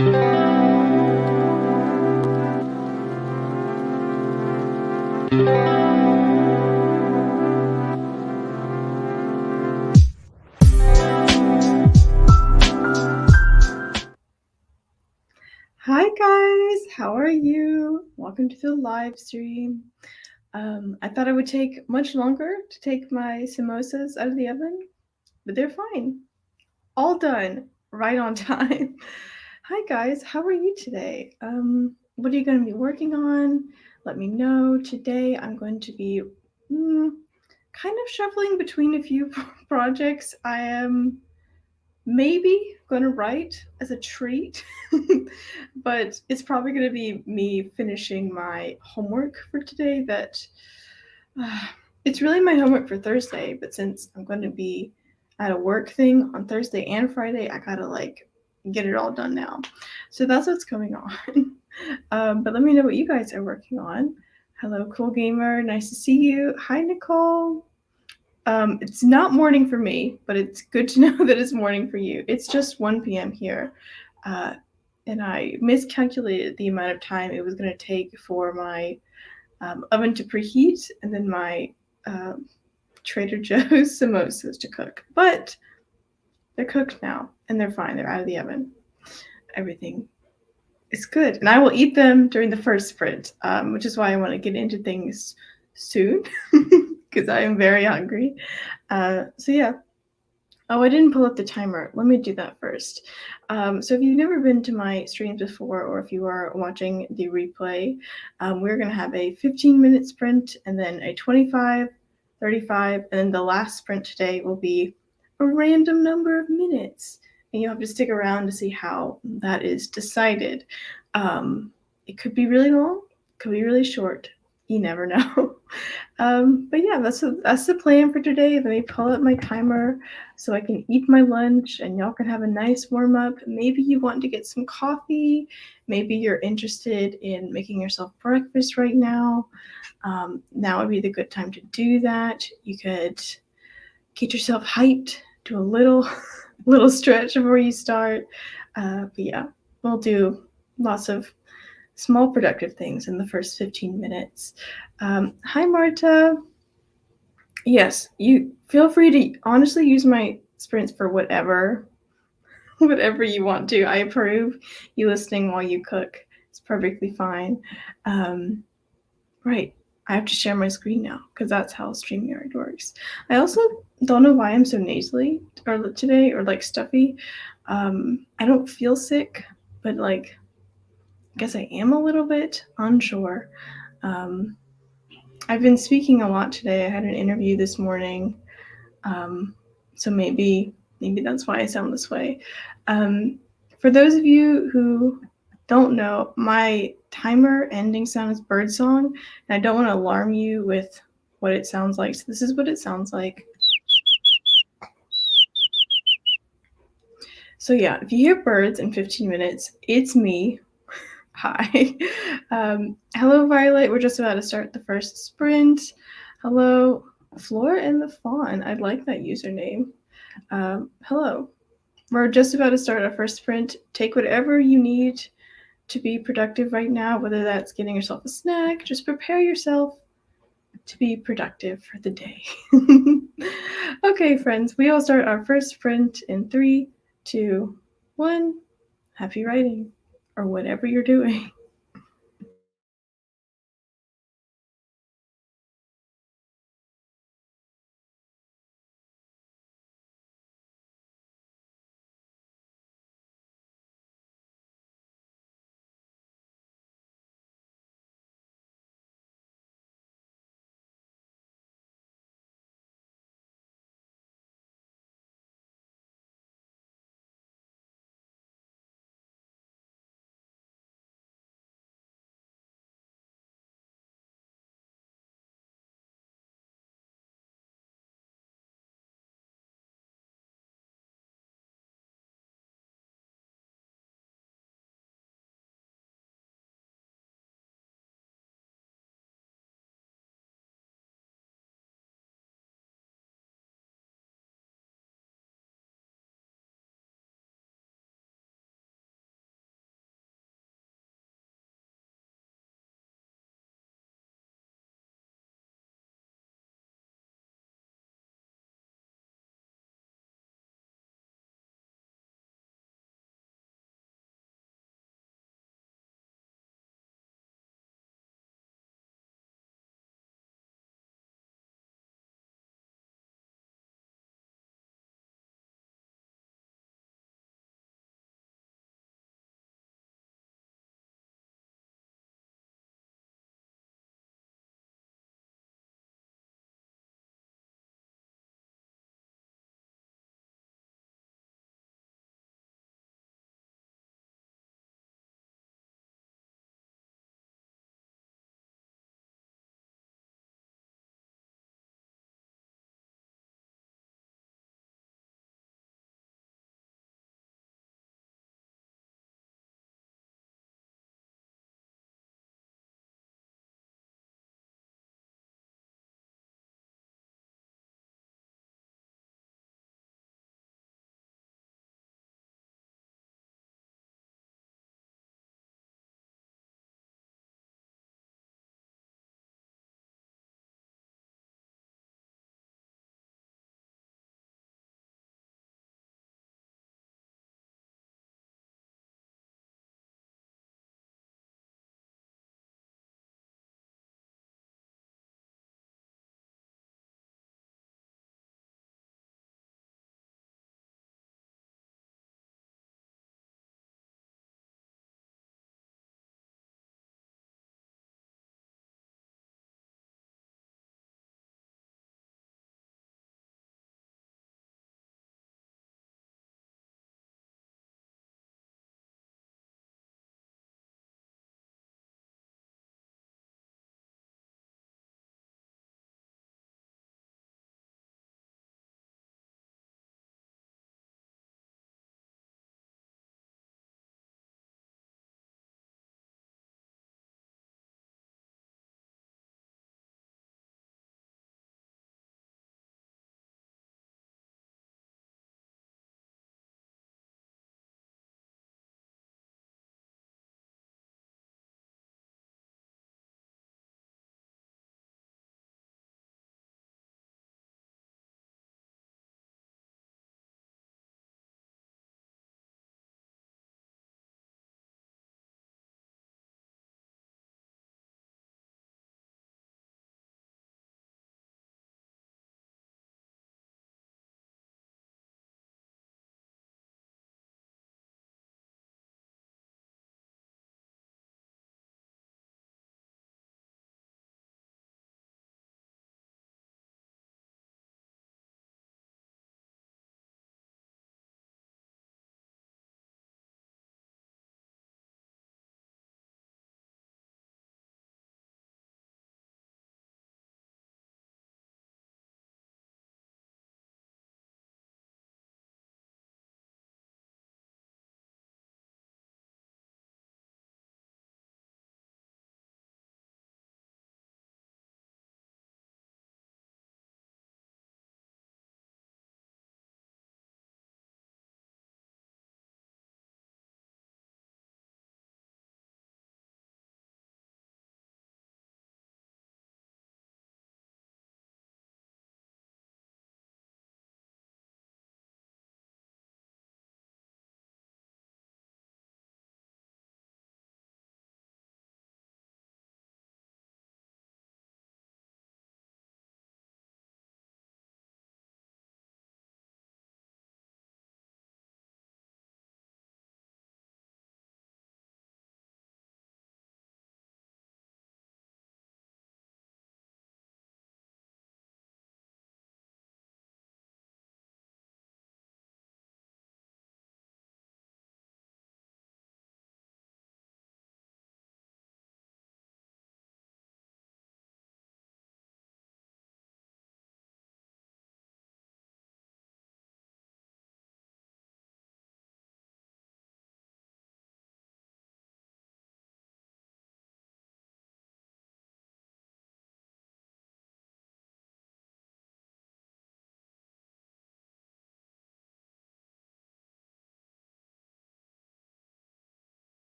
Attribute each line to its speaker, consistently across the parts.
Speaker 1: Hi guys, how are you? Welcome to the live stream. I thought it would take much longer to take my samosas out of the oven, but they're fine. All done, right on time. Hi guys, how are you today? What are you going to be working on? Let me know. Today I'm going to be kind of shuffling between a few projects. I am maybe going to write as a treat, but it's probably going to be me finishing my homework for today. It's really my homework for Thursday, but since I'm going to be at a work thing on Thursday and Friday, I gotta get it all done now. So that's what's going on. But let me know what you guys are working on. Hello, Cool Gamer. Nice to see you. Hi, Nicole. It's not morning for me, but it's good to know that it's morning for you. It's just 1 p.m. here, and I miscalculated the amount of time it was going to take for my oven to preheat and then my Trader Joe's samosas to cook. But they're cooked now, and they're fine. They're out of the oven. Everything is good, and I will eat them during the first sprint, which is why I want to get into things soon because I am very hungry. So yeah. Oh, I didn't pull up the timer. Let me do that first. So if you've never been to my streams before, or if you are watching the replay, we're going to have a 15-minute sprint and then a 25, 35, and then the last sprint today will be a random number of minutes. And you'll have to stick around to see how that is decided. It could be really long, could be really short. You never know. But yeah, that's the plan for today. Let me pull up my timer so I can eat my lunch and y'all can have a nice warm up. Maybe you want to get some coffee. Maybe you're interested in making yourself breakfast right now. Now would be the good time to do that. You could get yourself hyped, do a little stretch before you start. But yeah, we'll do lots of small productive things in the first 15 minutes. Hi, Marta. Yes, you feel free to honestly use my sprints for whatever you want to. I approve you listening while you cook. It's perfectly fine. Right. I have to share my screen now because that's how StreamYard works. I also don't know why I'm so nasally today or stuffy. I don't feel sick, but I guess I am a little bit unsure. I've been speaking a lot today. I had an interview this morning, so maybe that's why I sound this way. For those of you who don't know, my timer ending sound is birdsong, and I don't want to alarm you with what it sounds like. So this is what it sounds like. So yeah, if you hear birds in 15 minutes, it's me. Hi. Hello, Violet. We're just about to start the first sprint. Hello, Floor and the Fawn. I like that username. Hello. We're just about to start our first sprint. Take whatever you need to be productive right now, whether that's getting yourself a snack, just prepare yourself to be productive for the day. Okay, friends, we will start our first sprint in 3, 2, 1. Happy writing, or whatever you're doing.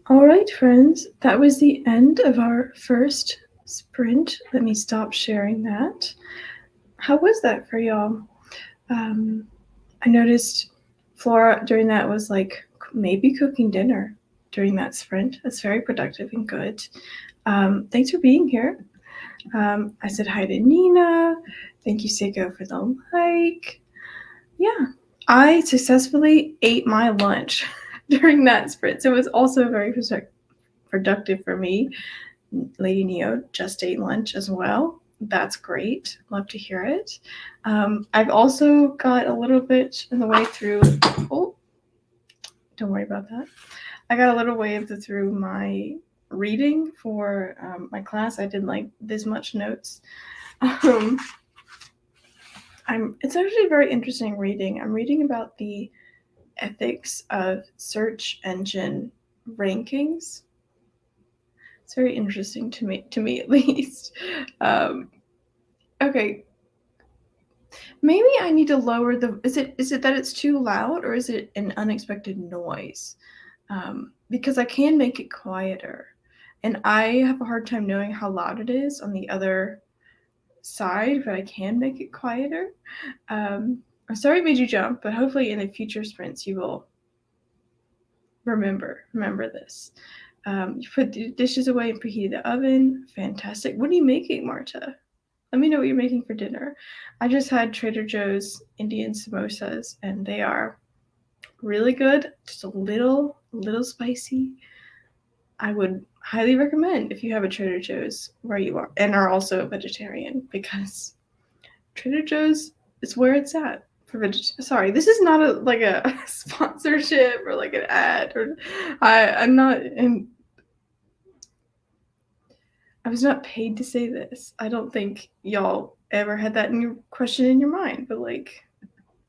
Speaker 1: All right, friends, that was the end of our first sprint. Let me stop sharing that. How was that for y'all? I noticed Flora during that was like maybe cooking dinner during that sprint. That's very productive and good. Thanks for being here. I said hi to Nina. Thank you, Seiko, for the like. Yeah, I successfully ate my lunch during that sprint. So it was also very productive for me. Lady Neo just ate lunch as well. That's great. Love to hear it. I've also got a little bit in the way through. Oh, don't worry about that. I got a little way through my reading for my class. I did like this much notes. It's actually very interesting reading. I'm reading about the ethics of search engine rankings. It's very interesting to me at least. Okay, maybe I need to lower the. Is it that it's too loud, or is it an unexpected noise? Because I can make it quieter, and I have a hard time knowing how loud it is on the other side, but I can make it quieter. I'm sorry it made you jump, but hopefully in the future sprints you will remember this. You put the dishes away and preheat the oven. Fantastic. What are you making, Marta? Let me know what you're making for dinner. I just had Trader Joe's Indian samosas, and they are really good. Just a little spicy. I would highly recommend if you have a Trader Joe's where you are and are also a vegetarian, because Trader Joe's is where it's at for vegetarian. Sorry, this is not a sponsorship or like an ad, or I'm not in. I was not paid to say this. I don't think y'all ever had that in your question in your mind, but like,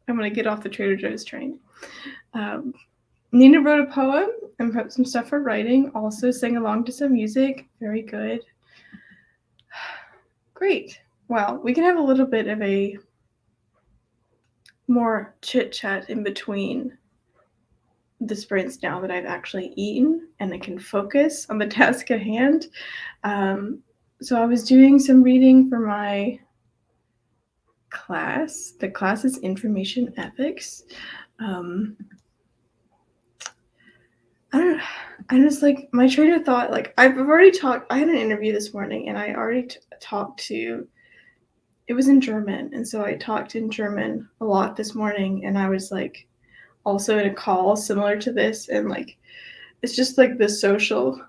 Speaker 1: I'm gonna get off the Trader Joe's train. Nina wrote a poem and wrote some stuff for writing. Also sang along to some music. Very good. Great. Well, we can have a little bit of a more chit chat in between the sprints now that I've actually eaten and I can focus on the task at hand. So I was doing some reading for my class. The class is information ethics. I just like my train of thought. Like I've already talked. I had an interview this morning, and I already talked to. It was in German, and so I talked in German a lot this morning, and I was like, also in a call similar to this, and like, it's just like the social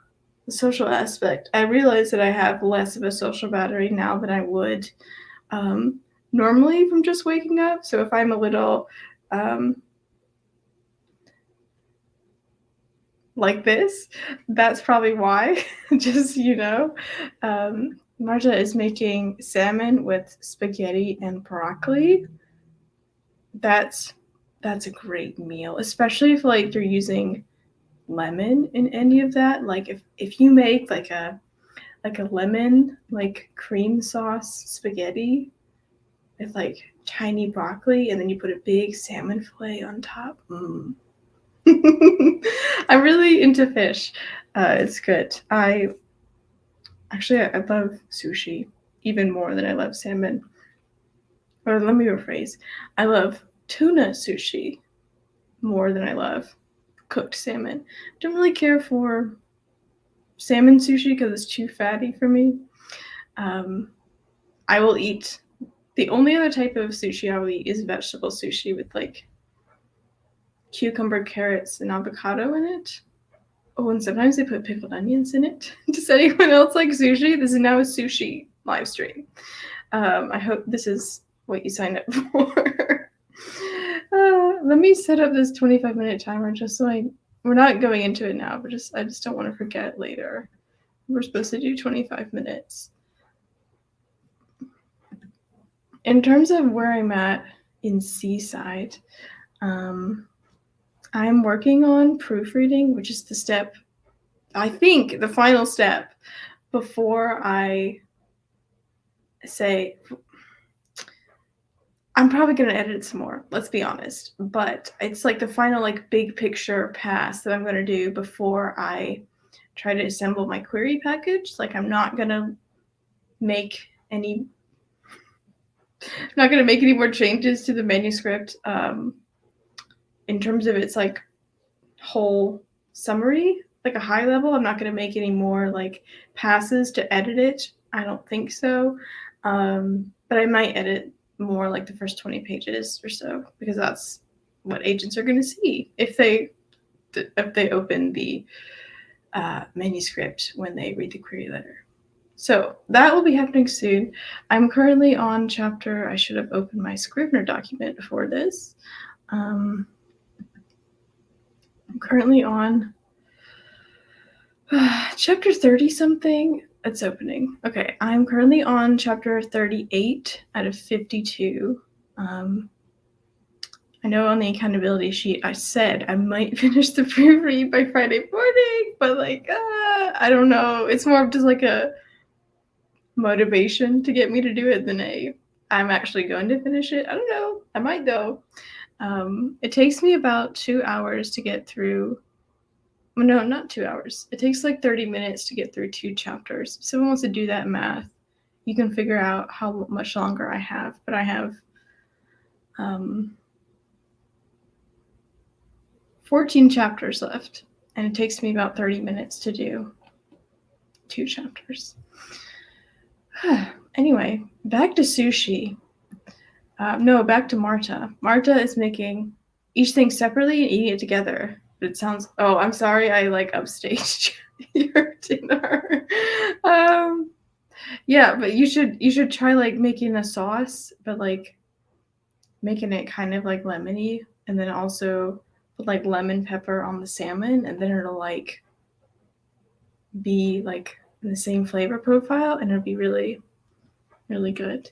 Speaker 1: aspect. I realize that I have less of a social battery now than I would normally from just waking up. So if I'm a little like this, that's probably why. Just Marta is making salmon with spaghetti and broccoli. That's a great meal, especially if like you're using lemon in any of that. Like if you make like a lemon like cream sauce spaghetti with like tiny broccoli, and then you put a big salmon fillet on top. I'm really into fish. It's good. I love sushi even more than I love salmon. Or let me rephrase. I love tuna sushi more than I love cooked salmon. Don't really care for salmon sushi because it's too fatty for me. I will eat. The only other type of sushi I will eat is vegetable sushi with like cucumber, carrots, and avocado in it. Oh, and sometimes they put pickled onions in it. Does anyone else like sushi? This is now a sushi live stream. I hope this is what you signed up for. Let me set up this 25-minute timer just so we're not going into it now, but I just don't want to forget later. We're supposed to do 25 minutes. In terms of where I'm at in Seaside, I'm working on proofreading, which is the step, I think, the final step before I say, I'm probably going to edit it some more, let's be honest, but it's like the final like big picture pass that I'm going to do before I try to assemble my query package. Like I'm not gonna make any more changes to the manuscript in terms of its like whole summary, like a high level. I'm not going to make any more like passes to edit it. I don't think so. But I might edit more like the first 20 pages or so, because that's what agents are going to see if they open the manuscript when they read the query letter. So that will be happening soon. I'm currently on chapter, I should have opened my Scrivener document before this. I'm currently on chapter 30 something. It's opening. Okay, I'm currently on chapter 38 out of 52. I know on the accountability sheet I said I might finish the proofread by Friday morning, but like, I don't know. It's more of just like a motivation to get me to do it than I'm actually going to finish it. I don't know. I might though. It takes me about 2 hours to get through. Well, no, not 2 hours. It takes like 30 minutes to get through 2 chapters. If someone wants to do that math, you can figure out how much longer I have. But I have 14 chapters left, and it takes me about 30 minutes to do 2 chapters. Anyway, back to sushi. Back to Marta. Marta is making each thing separately and eating it together. But it sounds, oh, I'm sorry, I like upstaged your dinner. Yeah, but you should try like making a sauce, but like making it kind of like lemony, and then also put like lemon pepper on the salmon, and then it'll like be like in the same flavor profile, and it'll be really, really good.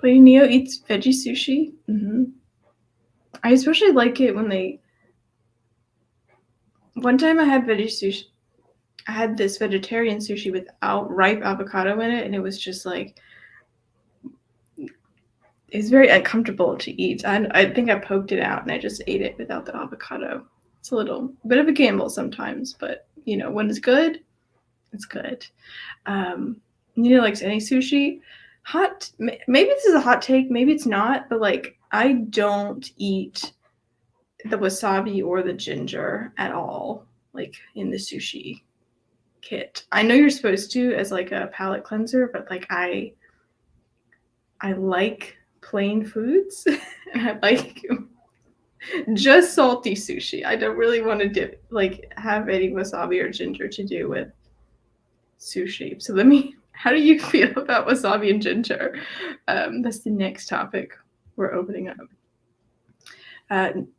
Speaker 1: Lady Neo eats veggie sushi. Mm-hmm. I especially like it when one time I had veggie sushi. I had this vegetarian sushi without ripe avocado in it, and it was just like, it's very uncomfortable to eat. I think I poked it out and I just ate it without the avocado. It's a little bit of a gamble sometimes, but you know, when it's good, it's good. Nina likes any sushi. Maybe this is a hot take, maybe it's not, but like I don't eat the wasabi or the ginger at all, like in the sushi kit. I know you're supposed to as like a palate cleanser, but like I like plain foods and I like just salty sushi. I don't really want to have any wasabi or ginger to do with sushi. So how do you feel about wasabi and ginger? That's the next topic we're opening up.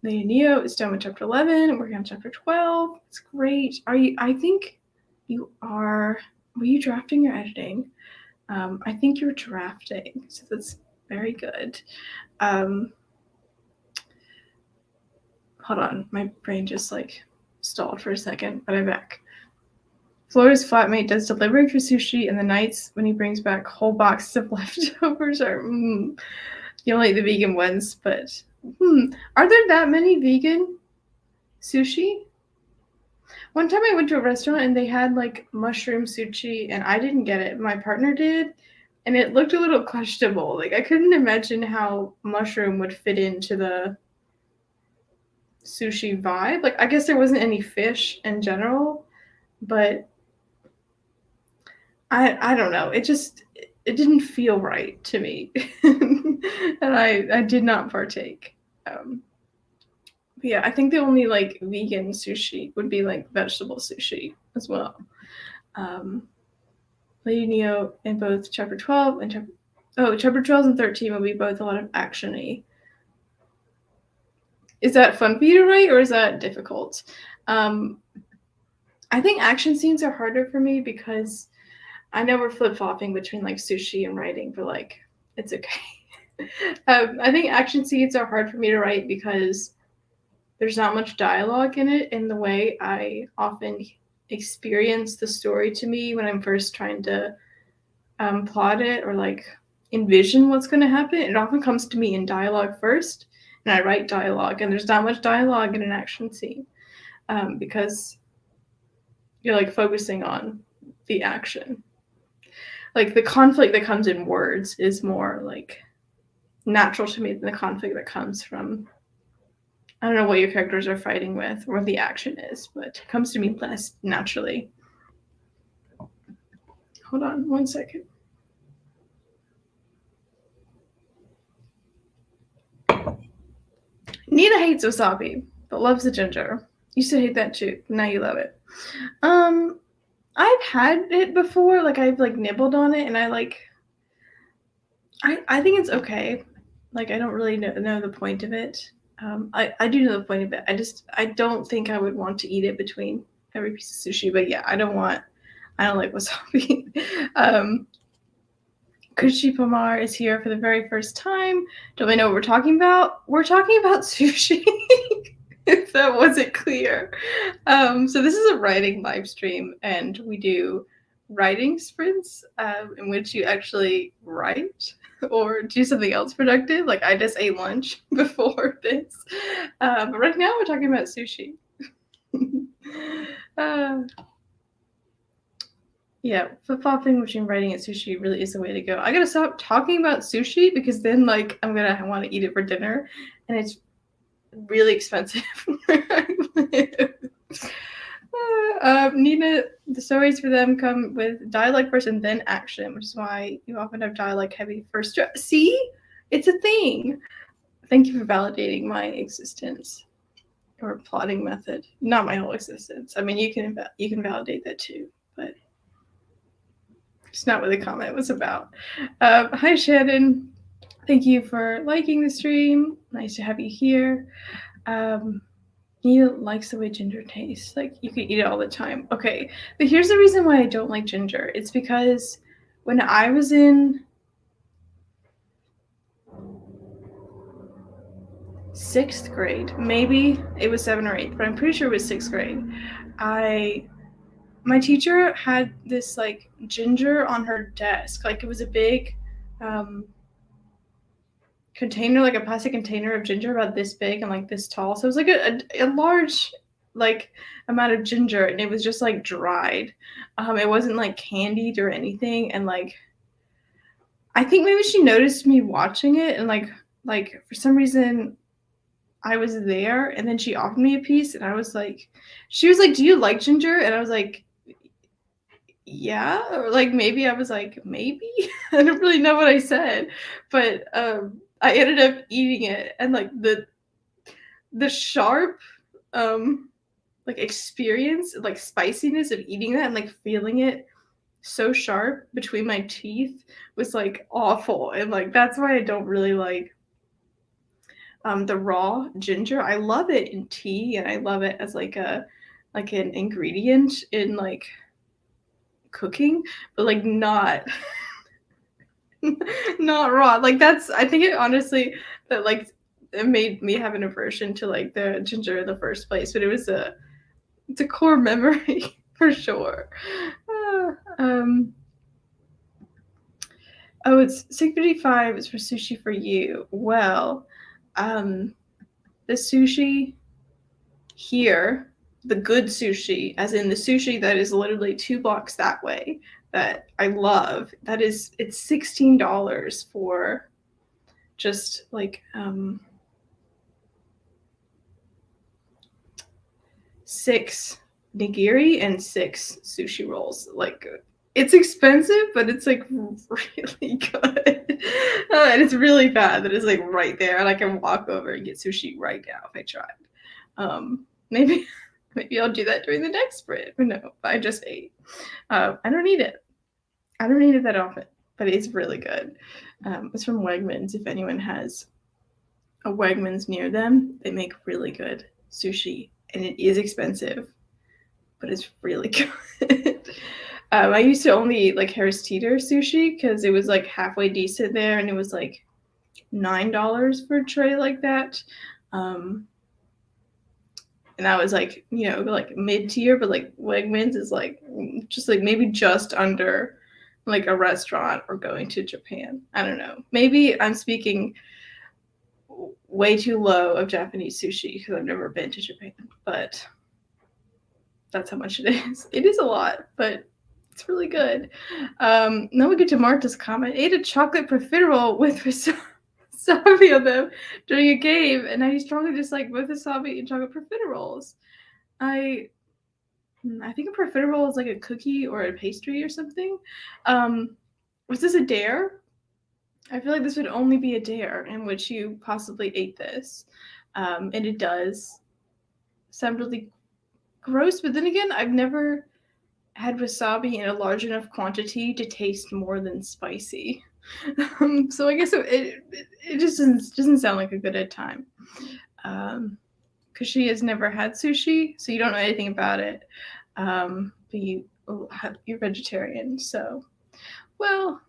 Speaker 1: Lady Neo is done with chapter 11. We're on chapter 12. It's great. I think you are. Were you drafting or editing? I think you're drafting, so that's very good. Hold on, my brain just like stalled for a second, but I'm back. Florida's flatmate does delivery for sushi, and the nights when he brings back whole boxes of leftovers are you don't like the vegan ones, but are there that many vegan sushi? One time I went to a restaurant and they had like mushroom sushi, and I didn't get it. My partner did, and it looked a little questionable. Like I couldn't imagine how mushroom would fit into the sushi vibe. Like I guess there wasn't any fish in general, but I don't know. It didn't feel right to me, and I did not partake. Yeah, I think the only like vegan sushi would be like vegetable sushi as well. Lady Neo in both chapter 12 and chapter 12 and 13 will be both a lot of action-y. Is that fun for you to write, or is that difficult? I think action scenes are harder for me because I know we're flip-flopping between like sushi and writing, but like it's okay. I think action scenes are hard for me to write because there's not much dialogue in it in the way I often experience the story to me when I'm first trying to plot it or like envision what's going to happen. It often comes to me in dialogue first, and I write dialogue, and there's not much dialogue in an action scene because you're like focusing on the action. Like the conflict that comes in words is more like natural to me than the conflict that comes from, I don't know what your characters are fighting with or what the action is, but it comes to me less naturally. Hold on 1 second. Nina hates wasabi, but loves the ginger. Used to hate that too. Now you love it. I've had it before. Like I've like nibbled on it, and I think it's okay. Like I don't really know the point of it. I do know the point of it. I don't think I would want to eat it between every piece of sushi. But yeah, I don't like wasabi. Kushi Pomar is here for the very first time. Don't we know what we're talking about? We're talking about sushi. If that wasn't clear. So this is a writing live stream, and we do writing sprints in which you actually write or do something else productive. Like I just ate lunch before this. But right now we're talking about sushi. Yeah, flip-flopping between writing and sushi really is the way to go. I gotta stop talking about sushi because then like I'm gonna want to eat it for dinner, and it's really expensive where I live. Nina, the stories for them come with dialogue first and then action, which is why you often have dialogue heavy first. See, it's a thing. Thank you for validating my existence or plotting method. Not my whole existence. I mean, you can validate that too, but it's not what the comment was about. Hi, Shannon. Thank you for liking the stream. Nice to have you here. Nina likes the way ginger tastes. Like you could eat it all the time. Okay, but here's the reason why I don't like ginger. It's because when I was in 6th grade, maybe it was 7th or 8th, but I'm pretty sure it was 6th grade. My teacher had this like ginger on her desk. Like it was a big container, like a plastic container of ginger about this big and like this tall. So it was like a large like amount of ginger, and it was just like dried. It wasn't like candied or anything, and like I think maybe she noticed me watching it, and like for some reason I was there, and then she offered me a piece, and she was like, "Do you like ginger?" And I was like, "Yeah," or like maybe I was like, "Maybe." I don't really know what I said, but I ended up eating it, and like the sharp like experience, like spiciness of eating that and like feeling it so sharp between my teeth was like awful, and like that's why I don't really like the raw ginger. I love it in tea, and I love it as like an ingredient in like cooking, but like not not raw. Like that's, I think it honestly that like it made me have an aversion to like the ginger in the first place, but it's a core memory for sure. Oh, it's 6:55 is for sushi for you. Well, the sushi here, the good sushi, as in the sushi that is literally 2 blocks that way, that I love, it's $16 for just like 6 nigiri and 6 sushi rolls. Like it's expensive, but it's like really good. And it's really bad that it's like right there, and I can walk over and get sushi right now if I tried. Maybe I'll do that during the next sprint. No, I just ate. I don't need it. I don't eat it that often, but it's really good. It's from Wegmans. If anyone has a Wegmans near them, they make really good sushi, and it is expensive, but it's really good. I used to only eat like Harris Teeter sushi because it was like halfway decent there, and it was like $9 for a tray like that. And that was like, like mid-tier, but like Wegmans is like just like maybe just under like a restaurant or going to Japan. I don't know. Maybe I'm speaking way too low of Japanese sushi because I've never been to Japan, but That's how much it is. It is a lot, but it's really good. Now we get to Marta's comment. Ate a chocolate profiterole with wasabi on them during a game, and I strongly dislike both wasabi and chocolate profiteroles. I I think a profiterole is like a cookie or a pastry or something. Was this a dare? I feel like this would only be a dare in which you possibly ate this. And it does sound really gross, but then again, I've never had wasabi in a large enough quantity to taste more than spicy. So I guess it just doesn't sound like a good time. Because she has never had sushi, so you don't know anything about it. But you're vegetarian, so well,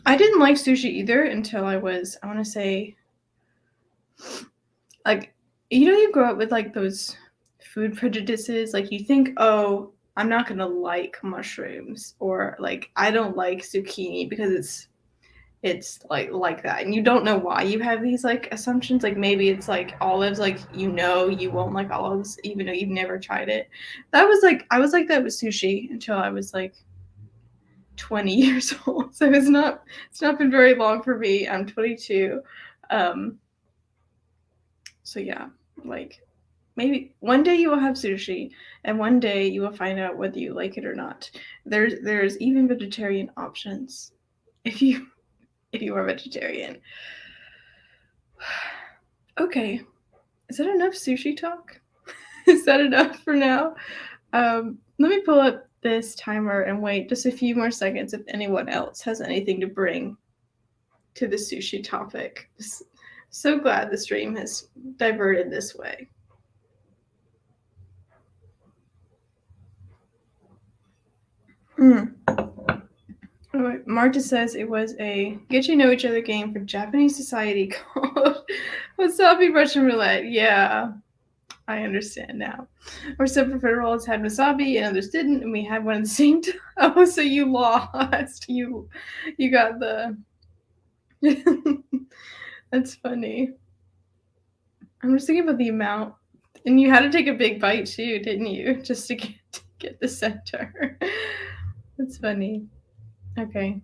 Speaker 1: I didn't like sushi either until I want to say, like, you grow up with like those food prejudices. Like, you think, oh, I'm not gonna like mushrooms, or like I don't like zucchini because it's like that, and you don't know why you have these like assumptions. Like, maybe it's like olives, like you won't like olives even though you've never tried it. I was like that with sushi until I was like 20 years old. So it's not been very long for me. I'm 22. um so yeah, like, maybe one day you will have sushi, and one day you will find out whether you like it or not. There's even vegetarian options if you are vegetarian. Okay, is that enough sushi talk? Is that enough for now? Let me pull up this timer and wait just a few more seconds if anyone else has anything to bring to the sushi topic. Just so glad the stream has diverted this way. Mm. Oh, Marta says it was a get to know each other game for Japanese society called Wasabi Russian Roulette. Yeah, I understand now. Or some profiteroles had wasabi and others didn't, and we had one at the same time. Oh, so you lost. You got the. That's funny. I'm just thinking about the amount, and you had to take a big bite too, didn't you? Just to get the center. That's funny. Okay.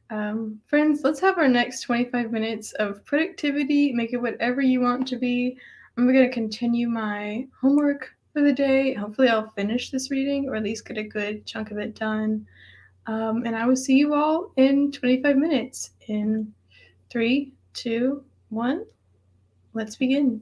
Speaker 1: Friends, let's have our next 25 minutes of productivity. Make it whatever you want to be. I'm going to continue my homework for the day. Hopefully, I'll finish this reading or at least get a good chunk of it done. And I will see you all in 25 minutes. In 3, 2, 1, let's begin.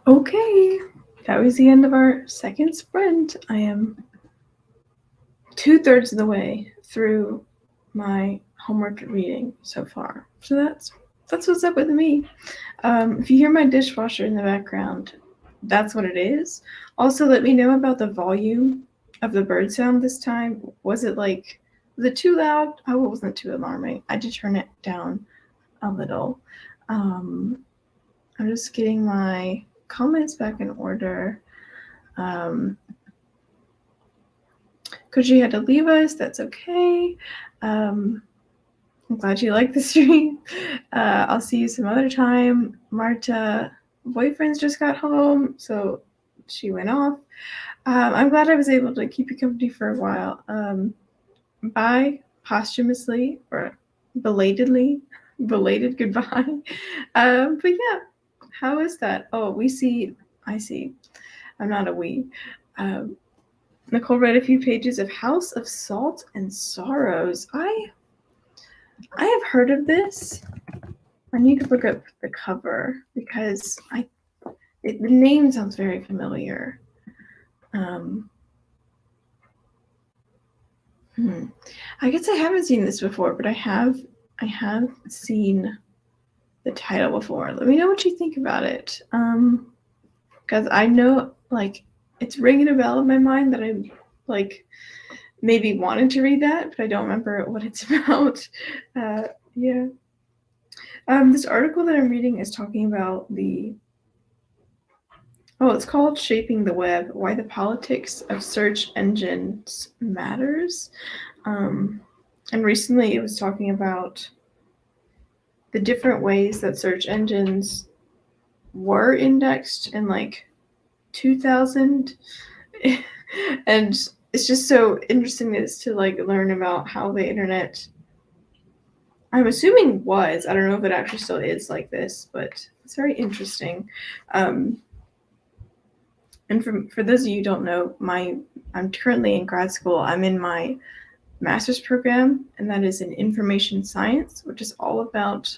Speaker 1: Okay, that was the end of our second sprint. I am 2/3 of the way through my homework reading so far. So that's what's up with me. If you hear my dishwasher in the background, that's what it is. Also, let me know about the volume of the bird sound this time. Was it too loud? Oh, it wasn't too alarming. I did turn it down a little. I'm just getting my comments back in order. Because she had to leave us, that's okay. I'm glad you like the stream. I'll see you some other time. Marta, boyfriend's just got home, so she went off. I'm glad I was able to keep you company for a while. Bye, posthumously or belatedly, belated goodbye. But yeah, how is that? Oh, I see. I'm not a we. Nicole read a few pages of House of Salt and Sorrows. I have heard of this. I need to look up the cover because the name sounds very familiar. I guess I haven't seen this before, but I have seen the title before. Let me know what you think about it. Because I know it's ringing a bell in my mind that I'm maybe wanted to read that, but I don't remember what it's about. Yeah. This article that I'm reading is talking about it's called Shaping the Web, Why the Politics of Search Engines Matters. And recently it was talking about the different ways that search engines were indexed in 2000. And it's just so interesting to learn about how the internet, I'm assuming was, I don't know if it actually still is like this, but it's very interesting. And for those of you who don't know, I'm currently in grad school. I'm in my master's program, and that is in information science, which is all about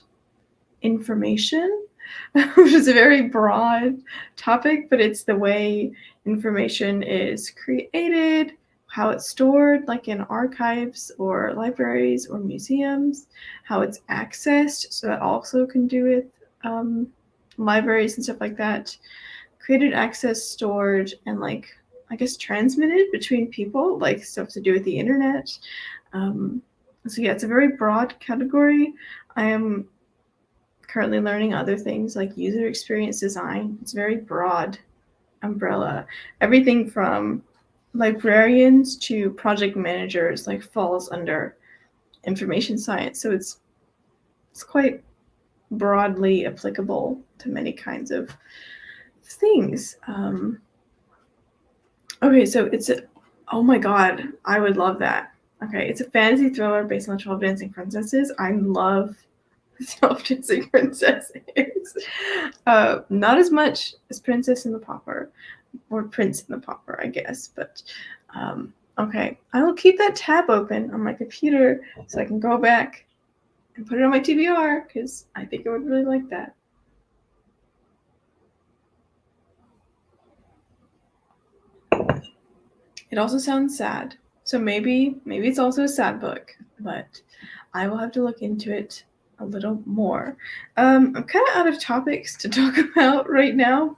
Speaker 1: information, which is a very broad topic, but it's the way information is created, how it's stored, like in archives or libraries or museums, how it's accessed, so that also can do with libraries and stuff like that, created, accessed, stored, and I guess transmitted between people, like stuff to do with the internet. So yeah, it's a very broad category. I am currently learning other things like user experience design. It's a very broad umbrella. Everything from librarians to project managers falls under information science. So it's quite broadly applicable to many kinds of things. Okay, so oh my god, I would love that. Okay, it's a fantasy thriller based on 12 Dancing Princesses. I love 12 Dancing Princesses. Not as much as Princess and the Pauper, or Prince and the Pauper, I guess, but okay. I will keep that tab open on my computer so I can go back and put it on my TBR, because I think I would really like that. It also sounds sad, so maybe it's also a sad book, but I will have to look into it a little more. I'm kind of out of topics to talk about right now.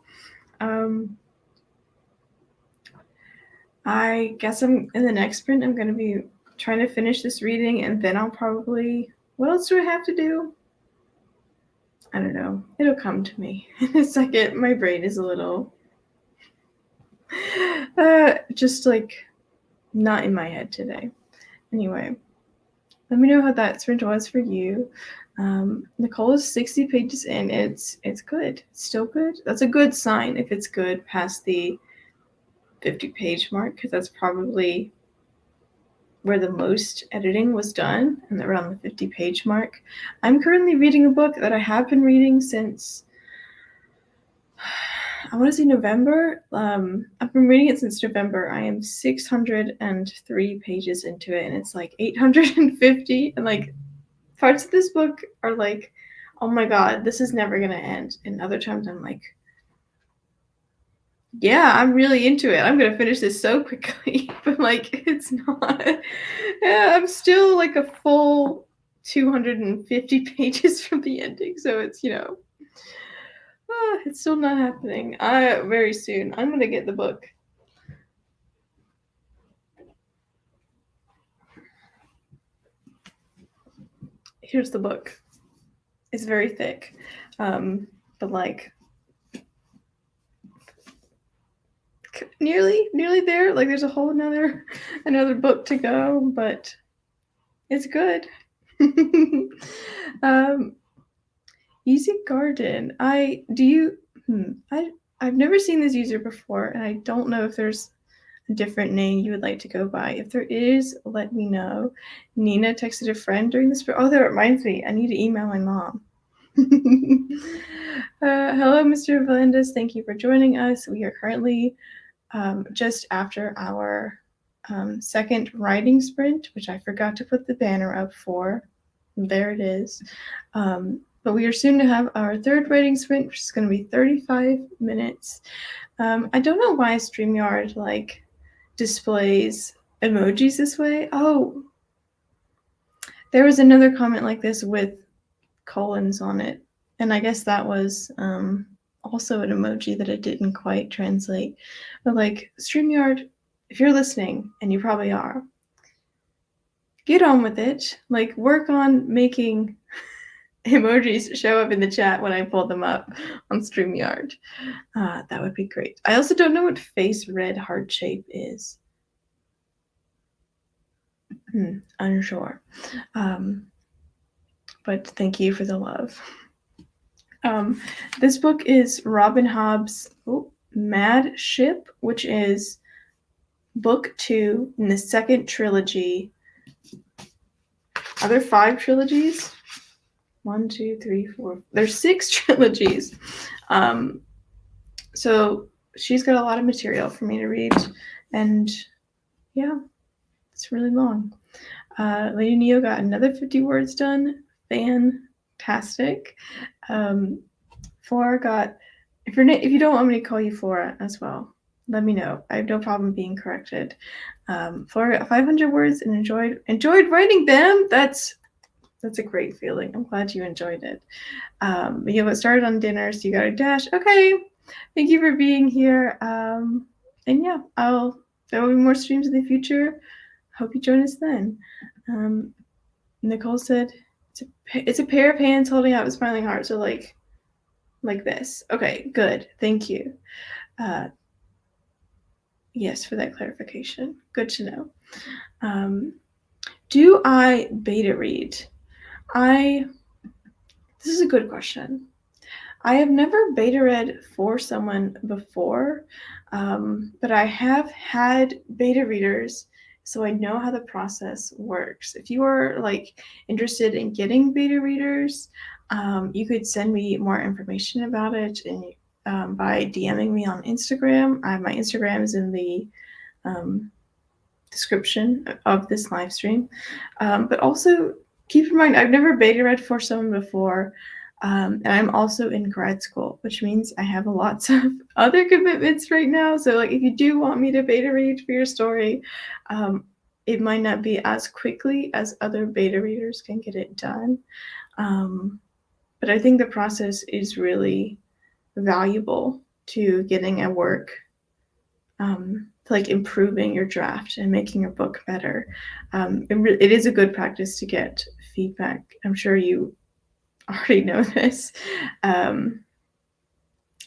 Speaker 1: I guess in the next sprint, I'm going to be trying to finish this reading, and then I'll probably, what else do I have to do? I don't know. It'll come to me in a second. My brain is a little just not in my head today. Anyway, let me know how that sprint was for you. Nicole is 60 pages in. It's good. It's still good. That's a good sign if it's good past the 50-page mark, because that's probably where the most editing was done, and around the 50-page mark. I'm currently reading a book that I have been reading since, I want to say November. I've been reading it since November. I am 603 pages into it, and it's 850, and parts of this book are oh my god, this is never gonna end. And other times I'm Yeah, I'm really into it. I'm gonna finish this so quickly, but like it's not. Yeah, I'm still like a full 250 pages from the ending, so it's it's still not happening. I very soon. I'm gonna get the book. Here's the book. It's very thick, but like nearly there. Like there's a whole another book to go, but it's good. um, Easy Garden. I've never seen this user before, and I don't know if there's a different name you would like to go by. If there is, let me know. Nina texted a friend during this. Oh, that reminds me. I need to email my mom. Hello, Mr. Valendas. Thank you for joining us. We are currently just after our second writing sprint, which I forgot to put the banner up for. There it is. But we are soon to have our third writing sprint, which is going to be 35 minutes. I don't know why StreamYard like displays emojis this way. Oh, there was another comment like this with colons on it, and I guess that was also an emoji that it didn't quite translate. But like StreamYard, if you're listening, and you probably are, get on with it. Like work on making emojis show up in the chat when I pull them up on StreamYard. That would be great. I also don't know what face red heart shape is. Unsure. But thank you for the love. This book is Robin Hobb's Mad Ship, which is book 2 in the second trilogy. Are there 5 trilogies? 1, 2, 3, 4. There's 6 trilogies. So she's got a lot of material for me to read, and yeah, it's really long. Lady Neo got another 50 words done. Fantastic. Flora got. If you don't want me to call you Flora as well, let me know. I have no problem being corrected. Flora got 500 words and enjoyed writing them. That's a great feeling. I'm glad you enjoyed it. You got started on dinner, so you got a dash. Okay. Thank you for being here. And yeah, there will be more streams in the future. Hope you join us then. Nicole said it's a pair of hands holding out a smiling heart. So like this. Okay, good. Thank you. Yes, for that clarification. Good to know. Do I beta read? This is a good question. I have never beta read for someone before, but I have had beta readers, so I know how the process works. If you are like interested in getting beta readers, you could send me more information about it and by DMing me on Instagram. My Instagram is in the description of this live stream. But also keep in mind, I've never beta read for someone before. And I'm also in grad school, which means I have lots of other commitments right now. So like if you do want me to beta read for your story, it might not be as quickly as other beta readers can get it done. But I think the process is really valuable to getting a work, like improving your draft and making your book better. It is a good practice to get feedback. I'm sure you already know this.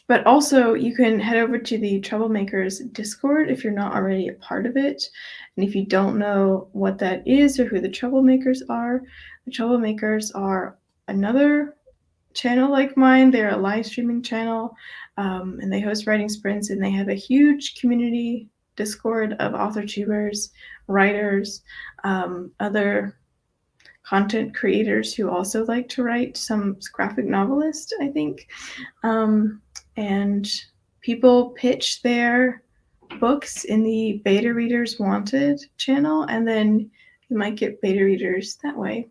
Speaker 1: But also you can head over to the Troublemakers Discord if you're not already a part of it. And if you don't know what that is or who the Troublemakers are are another channel like mine. They're a live streaming channel, and they host writing sprints, and they have a huge community Discord of author tubers, writers, other content creators who also like to write, some graphic novelists, I think. And people pitch their books in the Beta Readers Wanted channel, and then you might get beta readers that way.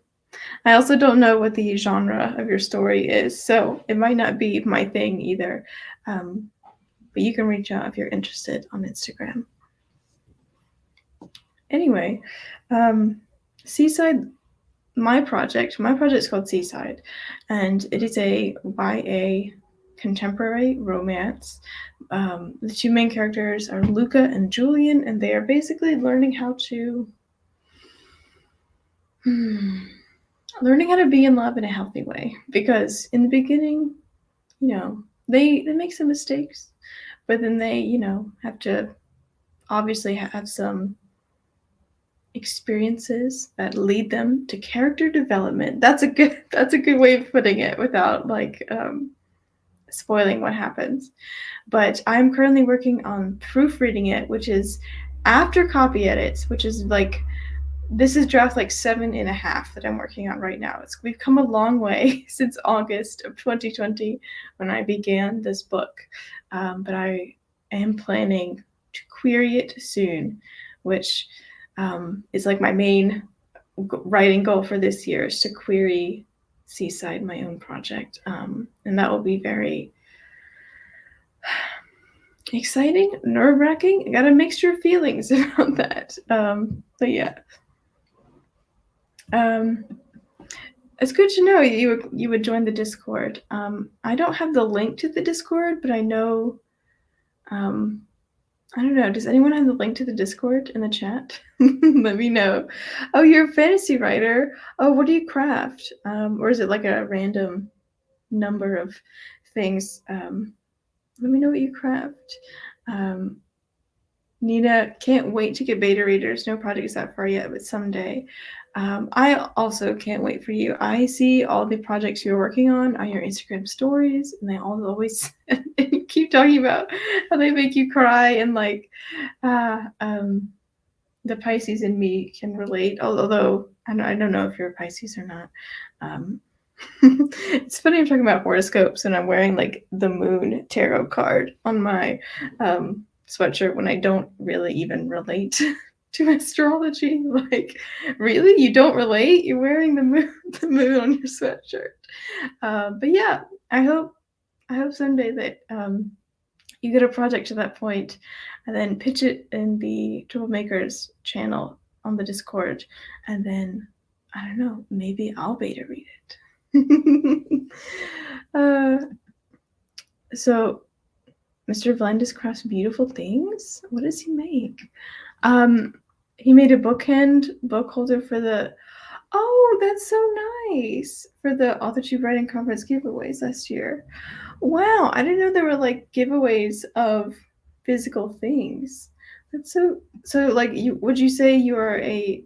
Speaker 1: I also don't know what the genre of your story is, so it might not be my thing either. but you can reach out if you're interested on Instagram. Anyway, Seaside, my project is called Seaside, and it is a YA contemporary romance. The two main characters are Luca and Julian, and they are basically learning how to be in love in a healthy way. Because in the beginning, they make some mistakes, but then they, have to obviously have some experiences that lead them to character development. That's a good way of putting it without spoiling what happens. But I'm currently working on proofreading it, which is after copy edits, which is this is draft 7.5 that I'm working on right now. We've come a long way since August of 2020 when I began this book, but I am planning to query it soon, which is my main writing goal for this year, is to query Seaside, my own project, and that will be very exciting, nerve-wracking. I got a mixture of feelings about that, but yeah. It's good to know you would join the Discord. I don't have the link to the Discord, but I know. I don't know. Does anyone have the link to the Discord in the chat? Let me know. Oh, you're a fantasy writer. Oh, what do you craft? Or is it a random number of things? Let me know what you craft. Nina, can't wait to get beta readers. No project is that far yet, but someday. I also can't wait for you. I see all the projects you're working on your Instagram stories, and they always keep talking about how they make you cry, and the Pisces in me can relate. Although I don't know if you're a Pisces or not. It's funny I'm talking about horoscopes and I'm wearing the moon tarot card on my sweatshirt when I don't really even relate to astrology. Really, you don't relate? You're wearing the moon on your sweatshirt. But yeah, I hope someday that you get a project to that point, and then pitch it in the Troublemakers channel on the Discord, and then I don't know, maybe I'll beta read it. So Mr. Vlandis crafts beautiful things. What does he make? He made a book holder for the. Oh, that's so nice, for the AuthorTube Writing Conference giveaways last year. Wow, I didn't know there were giveaways of physical things. That's so. Would you say you are a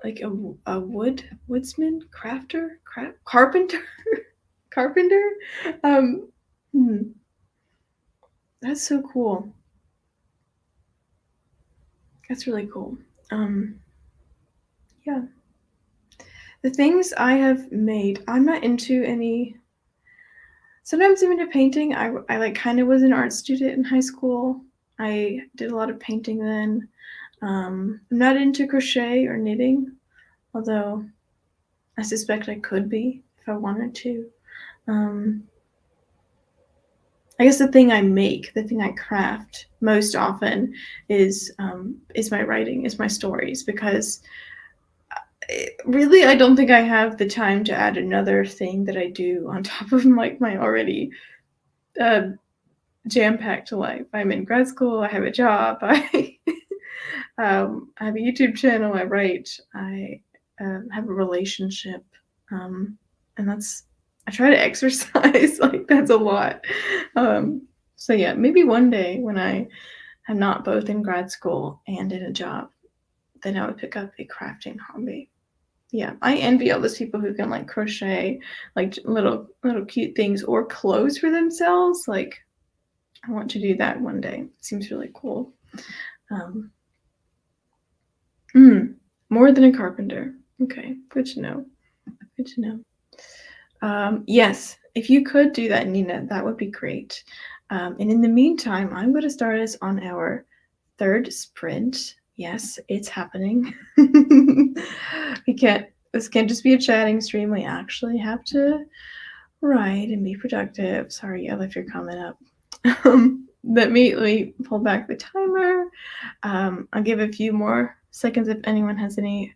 Speaker 1: a woodsman, crafter, carpenter? Carpenter? That's so cool. That's really cool. Yeah. The things I have made, I'm not into any. Sometimes I'm into painting. I kind of was an art student in high school. I did a lot of painting then. I'm not into crochet or knitting, although I suspect I could be if I wanted to. I guess the thing I craft most often is my writing, is my stories, because really I don't think I have the time to add another thing that I do on top of my already jam-packed life. I'm in grad school, I have a job, I have a YouTube channel, I write, I have a relationship, and I try to exercise. That's a lot. So yeah, maybe one day when I am not both in grad school and in a job, then I would pick up a crafting hobby. Yeah, I envy all those people who can crochet little cute things or clothes for themselves. I want to do that one day. It seems really cool. More than a carpenter. Okay, good to know. Good to know. Yes, if you could do that, Nina, that would be great. And in the meantime, I'm going to start us on our third sprint. Yes, it's happening. This can't just be a chatting stream. We actually have to Right, and be productive. Sorry, I left your comment up. Let me pull back the timer. I'll give a few more seconds if anyone has any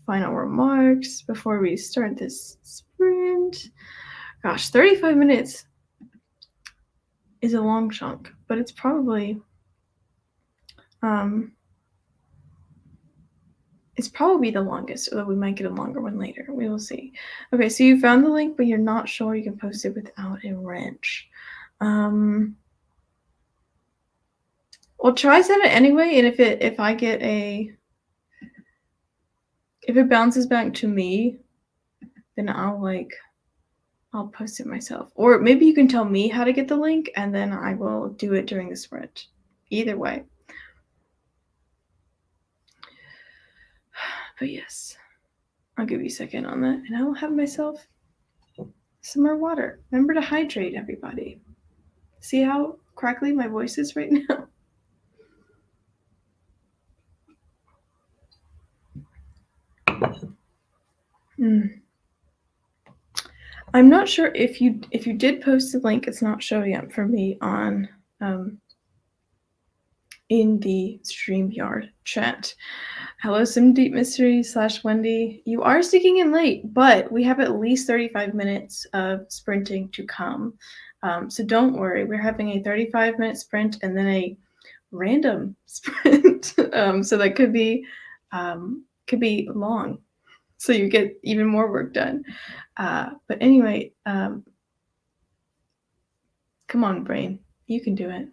Speaker 1: final remarks before we start this sprint. Gosh, 35 minutes is a long chunk, but um it's probably the longest, although we might get a longer one later. We will see. Okay, so you found the link, but you're not sure you can post it without a wrench. Well, try send it anyway, and if it bounces back to me, then I'll post it myself. Or maybe you can tell me how to get the link, and then I will do it during the sprint. Either way. But yes, I'll give you a second on that, and I will have myself some more water. Remember to hydrate, everybody. See how crackly my voice is right now? I'm not sure if you did post the link. It's not showing up for me on in the StreamYard chat. Hello, some deep mystery / Wendy. You are sticking in late, but we have at least 35 minutes of sprinting to come. So don't worry. We're having a 35-minute sprint and then a random sprint. So that could be long. So you get even more work done. But anyway, come on, brain. You can do it.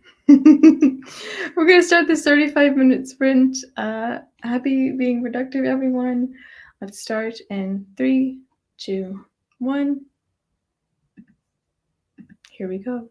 Speaker 1: We're going to start this 35-minute sprint. Happy being productive, everyone. Let's start in 3, 2, 1. Here we go.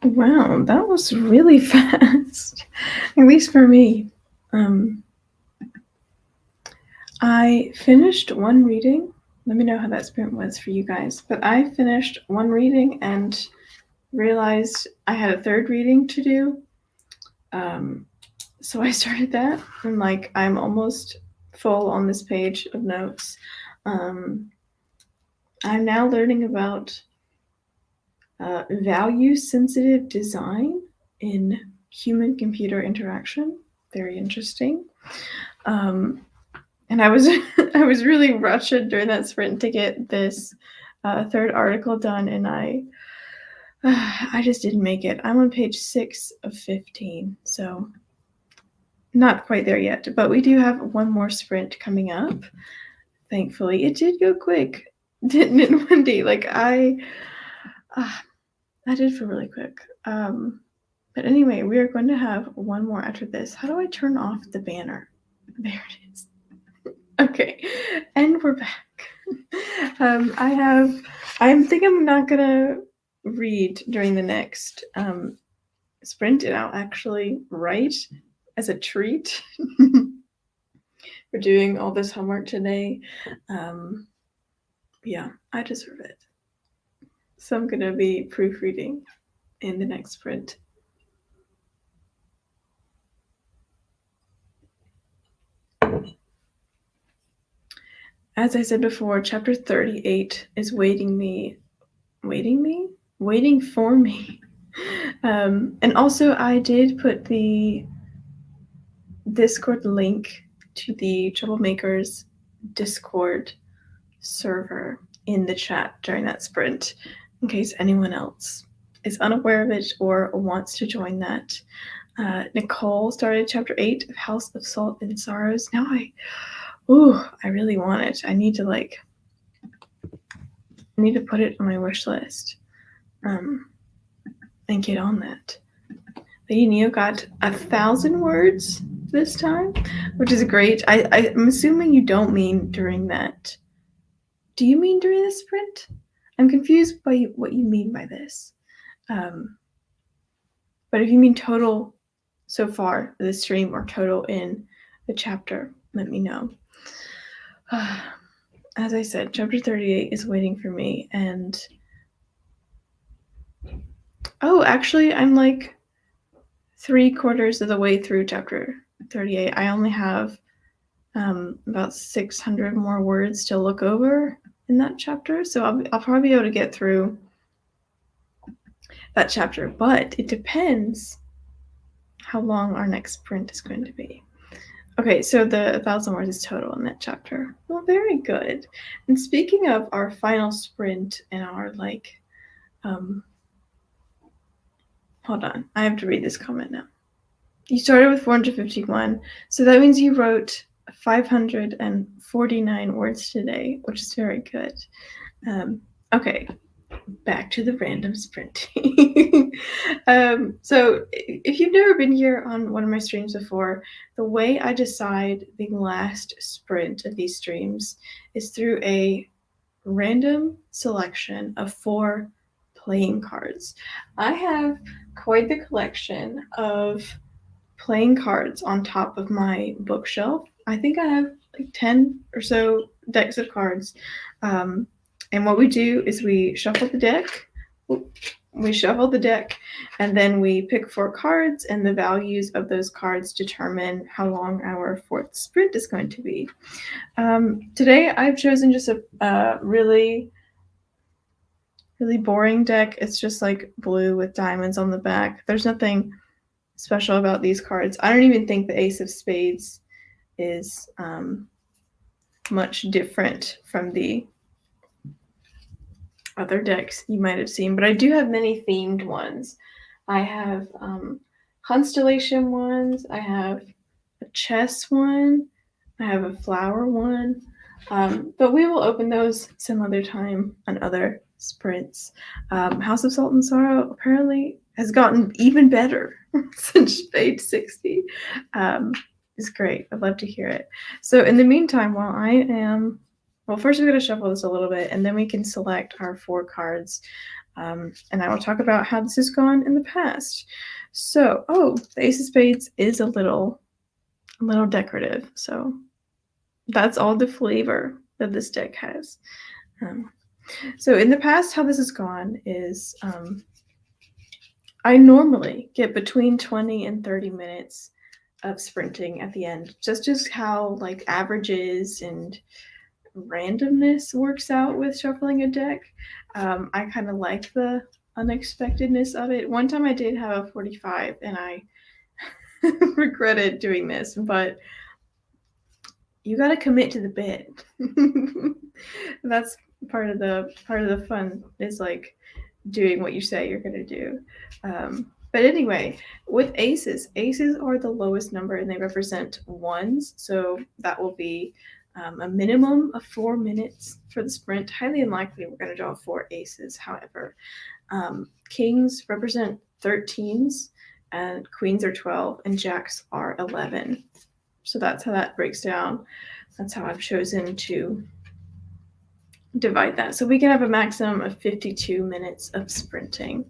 Speaker 1: Wow, that was really fast, at least for me. I finished one reading. Let me know how that sprint was for you guys. But I finished one reading and realized I had a third reading to do. So I started that, and like I'm almost full on this page of notes. I'm now learning about value-sensitive design in human-computer interaction. Very interesting. And I was I was really rushed during that sprint to get this third article done, and I just didn't make it. I'm on page 6 of 15, so not quite there yet. But we do have one more sprint coming up. Thankfully, it did go quick, didn't it, Wendy? Like I did feel really quick. But anyway, we are going to have one more after this. How do I turn off the banner? There it is. Okay, and we're back. I think I'm not gonna read during the next sprint, and I'll actually write as a treat for doing all this homework today. Yeah, I deserve it. So I'm gonna be proofreading in the next sprint. As I said before, chapter 38 is waiting for me. And also I did put the Discord link to the Troublemakers Discord server in the chat during that sprint, in case anyone else is unaware of it or wants to join that. Nicole started chapter 8 of House of Salt and Sorrows. Now I really want it. I need to put it on my wish list and get on that. Lady Neo got 1,000 words this time, which is great. I'm assuming you don't mean during that. Do you mean during the sprint? I'm confused by what you mean by this. But if you mean total so far the stream or total in the chapter, let me know. As I said, chapter 38 is waiting for me, and actually I'm like 3/4 of the way through chapter 38. I only have about 600 more words to look over in that chapter, so I'll probably be able to get through that chapter, but it depends how long our next sprint is going to be. Okay, so the 1,000 words is total in that chapter. Well, very good. And speaking of our final sprint and our hold on, I have to read this comment now. You started with 451, so that means you wrote 549 words today, which is very good. Okay, back to the random sprinting. So if you've never been here on one of my streams before, the way I decide the last sprint of these streams is through a random selection of 4 playing cards. I have quite the collection of playing cards on top of my bookshelf. I think I have like 10 or so decks of cards. And what we do is we shuffle the deck. And then we pick 4 cards, and the values of those cards determine how long our 4th sprint is going to be. Today I've chosen just a really, really boring deck. It's just like blue with diamonds on the back. There's nothing special about these cards. I don't even think the Ace of Spades is much different from the other decks you might have seen, but I do have many themed ones. I have constellation ones, I have a chess one, I have a flower one, but we will open those some other time on other sprints. House of Salt and Sorrow apparently has gotten even better since page 60. It's great. I'd love to hear it. So in the meantime, while I am Well, first we're going to shuffle this a little bit, and then we can select our 4 cards. And I will talk about how this has gone in the past. So, the Ace of Spades is a little decorative. So that's all the flavor that this deck has. So in the past, how this has gone is I normally get between 20 and 30 minutes of sprinting at the end. Just how like averages and randomness works out with shuffling a deck. I kind of like the unexpectedness of it. One time I did have a 45 and I regretted doing this, but you got to commit to the bit. That's part of the fun is like doing what you say you're going to do. But anyway, with aces are the lowest number and they represent ones. So that will be a minimum of 4 minutes for the sprint. Highly unlikely we're going to draw 4 aces. However, kings represent 13s and queens are 12 and jacks are 11. So that's how that breaks down. That's how I've chosen to divide that. So we can have a maximum of 52 minutes of sprinting.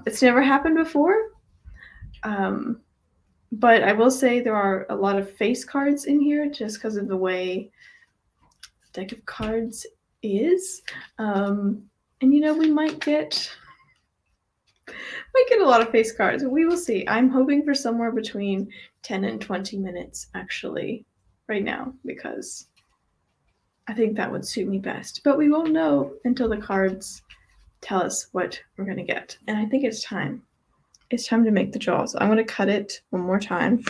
Speaker 1: It's never happened before, but I will say there are a lot of face cards in here just because of the way the deck of cards is. And we might get a lot of face cards. We will see. I'm hoping for somewhere between 10 and 20 minutes actually right now because I think that would suit me best. But we won't know until the cards tell us what we're going to get. And I think it's time. It's time to make the draw. So I'm going to cut it one more time.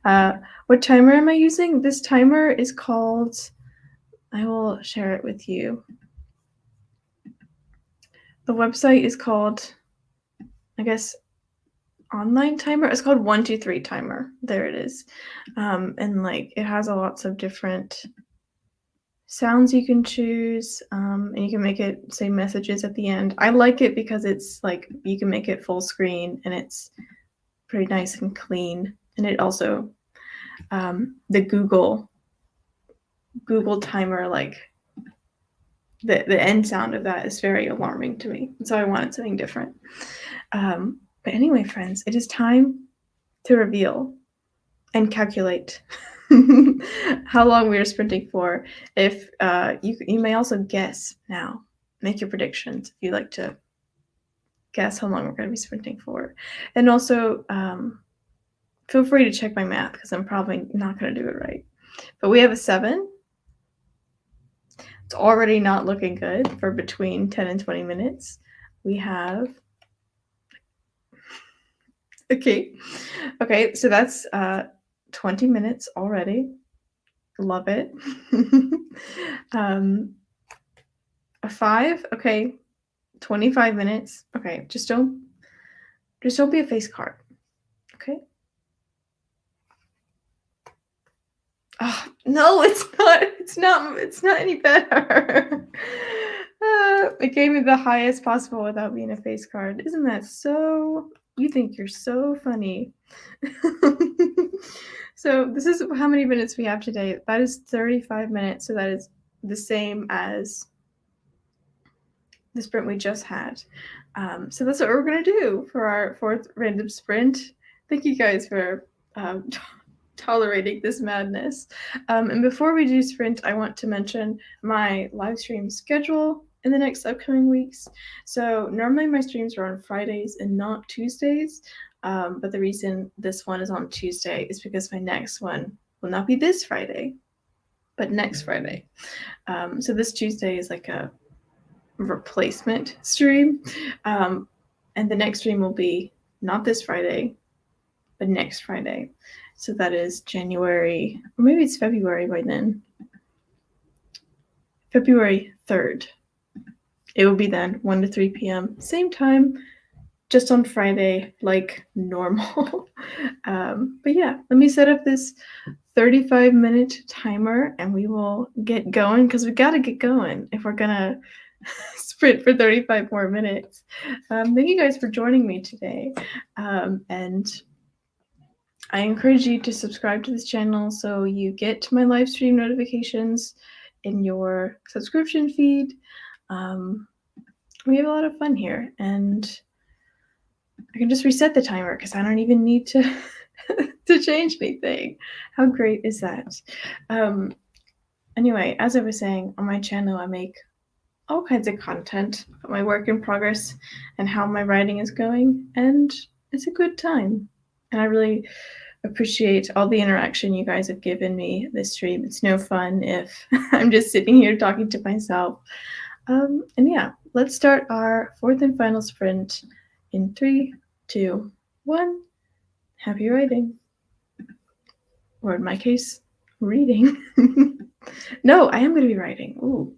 Speaker 1: What timer am I using? This timer is called, I will share it with you. The website is called, I guess, online timer. It's called 123 timer. There it is. And like it has lots of different sounds you can choose, and you can make it say messages at the end. I like it because it's like you can make it full screen and it's pretty nice and clean. And it also the Google timer, like the end sound of that is very alarming to me. So I wanted something different. But anyway, friends, it is time to reveal and calculate how long we are sprinting for. If you may also guess now, make your predictions if you like to guess how long we're going to be sprinting for. And also feel free to check my math because I'm probably not going to do it right. But we have a 7. It's already not looking good for between 10 and 20 minutes. We have okay, so that's 20 minutes already. Love it. A 5, okay. 25 minutes. Okay, just don't be a face card. Okay. Oh, no, it's not any better. It gave me the highest possible without being a face card. Isn't that so? You think you're so funny. So this is how many minutes we have today. That is 35 minutes. So that is the same as the sprint we just had. So that's what we're going to do for our 4th random sprint. Thank you guys for tolerating this madness. And before we do sprint, I want to mention my live stream schedule in the next upcoming weeks. So normally my streams are on Fridays and not Tuesdays. But the reason this one is on Tuesday is because my next one will not be this Friday, but next Friday. So this Tuesday is like a replacement stream. And the next stream will be not this Friday, but next Friday. So that is January, or maybe it's February by then. February 3rd. It will be then 1 to 3 p.m. Same time, just on Friday, like normal. But yeah, let me set up this 35-minute timer and we will get going because we got to get going if we're going to sprint for 35 more minutes. Thank you guys for joining me today. And I encourage you to subscribe to this channel so you get my live stream notifications in your subscription feed. Um, we have a lot of fun here, and I can just reset the timer because I don't even need to to change anything. How great is that? Um, anyway, as I was saying, on my channel, I make all kinds of content about my work in progress and how my writing is going, and it's a good time. And I really appreciate all the interaction you guys have given me this stream. It's no fun if I'm just sitting here talking to myself. And yeah, let's start our fourth and final sprint in 3, 2, 1. Happy writing. Or in my case, reading. No, I am going to be writing. Ooh.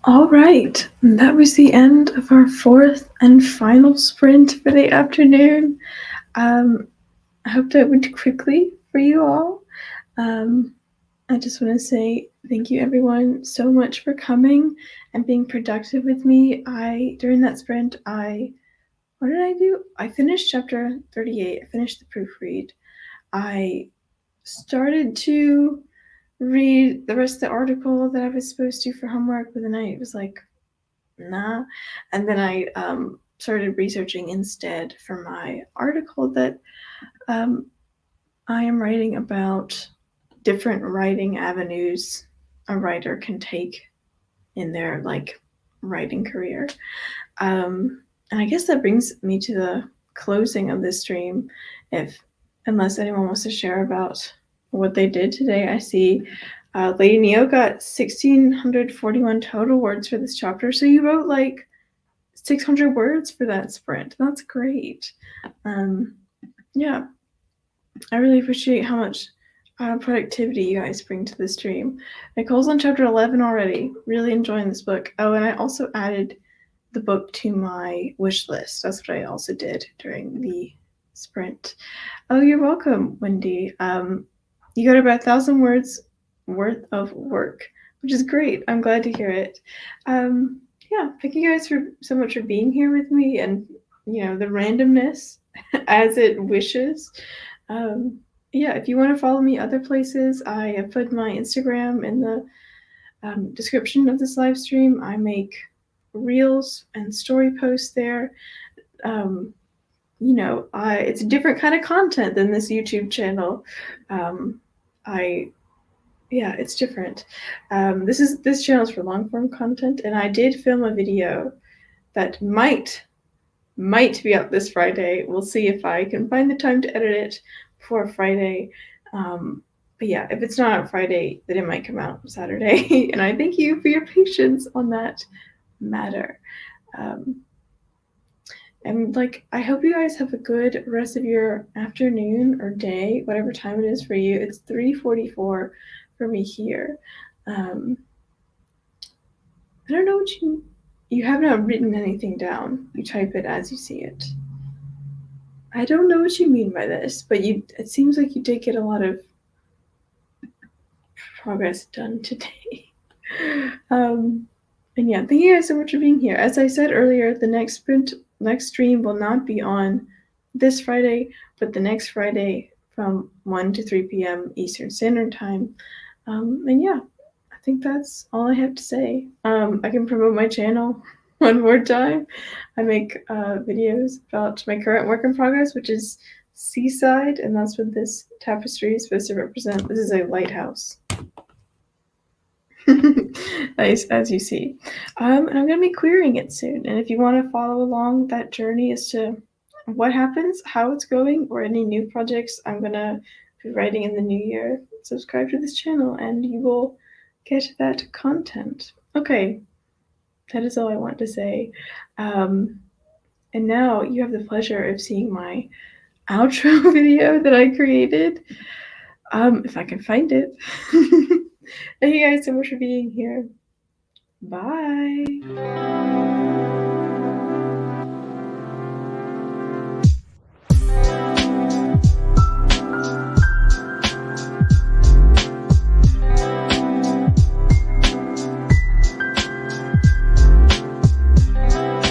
Speaker 1: All right, that was the end of our fourth and final sprint for the afternoon. I hope that went quickly for you all. I just want to say thank you everyone so much for coming and being productive with me. During that sprint, what did I do? I finished chapter 38. I finished the proofread. I started to read the rest of the article that I was supposed to for homework, but then I was like, nah. And then I started researching instead for my article that I am writing about different writing avenues a writer can take in their writing career. And I guess that brings me to the closing of this stream. Unless anyone wants to share about what they did today, I see Lady Neo got 1,641 total words for this chapter. So you wrote like 600 words for that sprint. That's great. Yeah, I really appreciate how much productivity you guys bring to the stream. Nicole's on chapter 11 already. Really enjoying this book. Oh, and I also added the book to my wish list. That's what I also did during the sprint. Oh, you're welcome, Wendy. You got about 1,000 words worth of work, which is great. I'm glad to hear it. Yeah, thank you guys so much for being here with me and the randomness as it wishes. Yeah, if you want to follow me other places, I have put my Instagram in the description of this live stream. I make reels and story posts there. It's a different kind of content than this YouTube channel. It's different. This channel is for long form content, and I did film a video that might be up this Friday. We'll see if I can find the time to edit it before Friday. But yeah, if it's not out Friday, then it might come out Saturday. And I thank you for your patience on that matter. And I hope you guys have a good rest of your afternoon or day, whatever time it is for you. It's 3:44 for me here. I don't know what you have not written anything down. You type it as you see it. I don't know what you mean by this, but it seems like you did get a lot of progress done today. And yeah, thank you guys so much for being here. As I said earlier, the next stream will not be on this Friday, but the next Friday from 1 to 3 p.m. Eastern Standard Time. And yeah, I think that's all I have to say. I can promote my channel one more time. I make videos about my current work in progress, which is Seaside, and that's what this tapestry is supposed to represent. This is a lighthouse. Nice, as you see. And I'm going to be querying it soon. And if you want to follow along that journey as to what happens, how it's going, or any new projects I'm going to be writing in the new year, subscribe to this channel and you will get that content. Okay, that is all I want to say. And now you have the pleasure of seeing my outro video that I created, if I can find it. Thank you guys so much for being here. Bye.